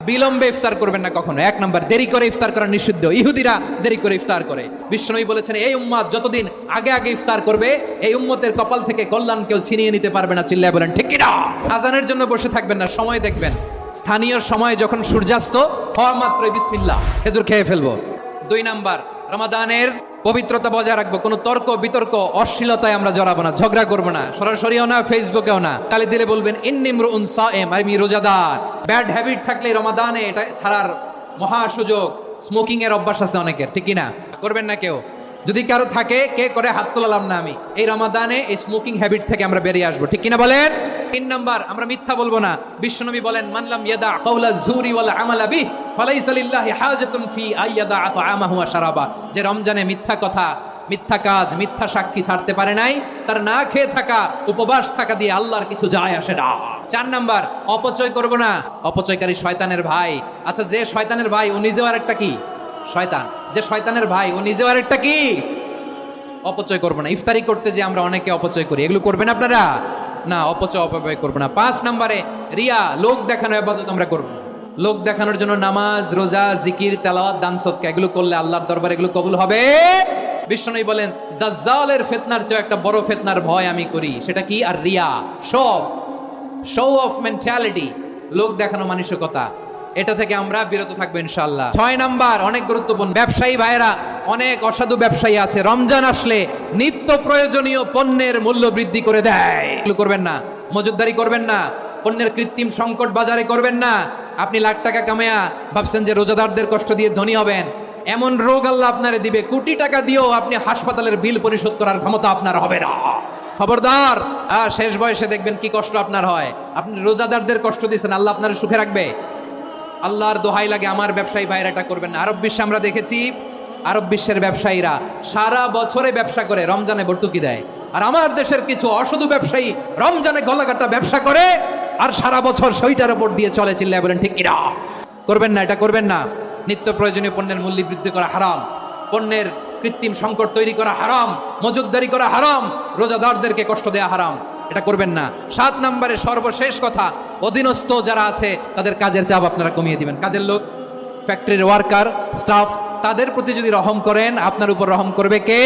বিলম্বে ইফতার করবেন না কখনো। এক নাম্বার, দেরি করে ইফতার করা নিষিদ্ধ। ইহুদিরা দেরি করে ইফতার করে। বিশ্বনবী বলেছেন, এই উম্মত যতদিন আগে আগে ইফতার করবে, এই উম্মতের কপাল থেকে কল্যাণ কেউ ছিনিয়ে নিতে পারবে না। চিল্লায় বলেন ঠিক কিনা? আজানের জন্য বসে থাকবেন না, সময় দেখবেন। স্থানীয় সময় যখন সূর্যাস্ত হওয়া মাত্রই বিসমিল্লাহ, খেজুর খেয়ে ফেলবো। 2 নাম্বার, রমাদানের পবিত্রতা বজায় রাখবো। কোনো তর্ক বিতর্ক অশ্লীলতায় আমরা জড়াবো না, ঝগড়া করবো না, সরাসরিও না, ফেসবুকেও না। কালি দিলে বলবেন ইন্নী ইমরুউন সায়েম, আমি রোজাদার। ব্যাড হ্যাবিট থাকলে রমাদানে এটা ছাড়ার মহা সুযোগ। স্মোকিং এর অভ্যাস আছে অনেকের, ঠিক কিনা? করবেন না কেউ। যদি কারো থাকে, কে করে হাত তোলালাম না আমি। এই রমাদানে এই স্মোকিং হ্যাবিট থেকে আমরা বেরিয়ে আসবো, ঠিক কিনা বলেন? 3 নাম্বার, আমরা মিথ্যা বলবো না। বিশ্বনবী বলেন, মানলাম ইয়াদা কাওলা যুরি ওয়াল আমালা বিহি ফালাইসা লিল্লাহি হাজাতুন ফি আইয়াদা তাআমাহু ওয়া শারাবা। যে রমজানে মিথ্যা কথা, মিথ্যা কাজ, মিথ্যা সাক্ষী ছাড়তে পারে নাই, তার না খেয়ে থাকা, উপবাস থাকা দিয়ে আল্লাহর কিছু যায় আসে না। 4 নাম্বার, অপচয় করব না। অপচয়কারী শয়তানের ভাই। আচ্ছা, যে শয়তানের ভাই ও নিজেও আরেকটা কি? শয়তান। যে শয়তানের ভাই ও নিজেও আরেকটা কি? অপচয় করব না। ইফতারি করতে যে আমরা অনেকে অপচয় করি, এগুলো করবেন আপনারা না। অপচয় অপব্যয় করব না। 5 নম্বরে, রিয়া, লোক দেখানো ইবাদত আমরা করব। লোক দেখানোর জন্য নামাজ, রোজা, জিকির, তেলাওয়াত, দান সদকা এগুলো করলে আল্লাহর দরবারে এগুলো কবুল হবে। বিশ্বনবী বলেন, দাজ্জালের ফিতনার চেয়ে একটা বড় ফিতনার ভয় আমি করি। সেটা কি? আর রিয়া, শো অফ মেন্টালিটি, লোক দেখানো মানসিকতা। এটা থেকে আমরা বিরত থাকবো ইনশাআল্লাহ। 6 নাম্বার, অনেক গুরুত্বপূর্ণ। ব্যবসায়ী ভাইয়েরা, অনেক অসাধু ব্যবসায়ী আছে, রমজান আসলে নিত্য প্রয়োজনীয় পণ্যের মূল্য বৃদ্ধি করে দেয়। এগুলো করবেন না। মজুদদারি করবেন না। পণ্যের কৃত্রিম সংকট বাজারে করবেন না। আপনি লাখ টাকা কামায়া ভাবছেন যে রোজাদারদের কষ্ট দিয়ে ধনী হবেন। এমন রোগ আল্লাহ আপনারে দিবে, কোটি টাকা দিয়েও আপনি হাসপাতালের বিল পরিশোধ করার ক্ষমতা আপনার হবে না। খবরদার। শেষ বয়সে দেখবেন কি কষ্ট আপনার হয়। আপনি রোজাদারদের কষ্ট দিয়েছেন, আল্লাহ আপনার সুখে রাখবে? আল্লাহর দোহাই লাগে, আমার ব্যবসায়ী ভাইরা এটা করবেন না। আরব বিশ্বে আমরা দেখেছি, আরব বিশ্বের ব্যবসায়ীরা সারা বছরে ব্যবসা করে, রমজানে ভর্তুকি দেয়। আর আমার দেশের কিছু অসাধু ব্যবসায়ী রমজানে গলাকাটা ব্যবসা করে আর সারা বছর সেইটার উপর দিয়ে চলে। চিল্লায় বলেন ঠিক কিনা? করবেন না, এটা করবেন না। নিত্য প্রয়োজনীয় পণ্যের মূল্য বৃদ্ধি করা হারাম, পণ্যের কৃত্রিম সংকট তৈরি করা হারাম, মজুদদারি করা হারাম, রোজাদারদেরকে কষ্ট দেয়া হারাম। এটা করবেন না। 7 নম্বরে সর্বশেষ কথা, অধীনস্থ যারা আছে তাদের কাজের চাপ আপনারা কমিয়ে দিবেন। কাজের লোক, ফ্যাক্টরির ওয়ার্কার, স্টাফ, তাদের প্রতি যদি রহম করেন, আপনার উপর রহম করবে কে?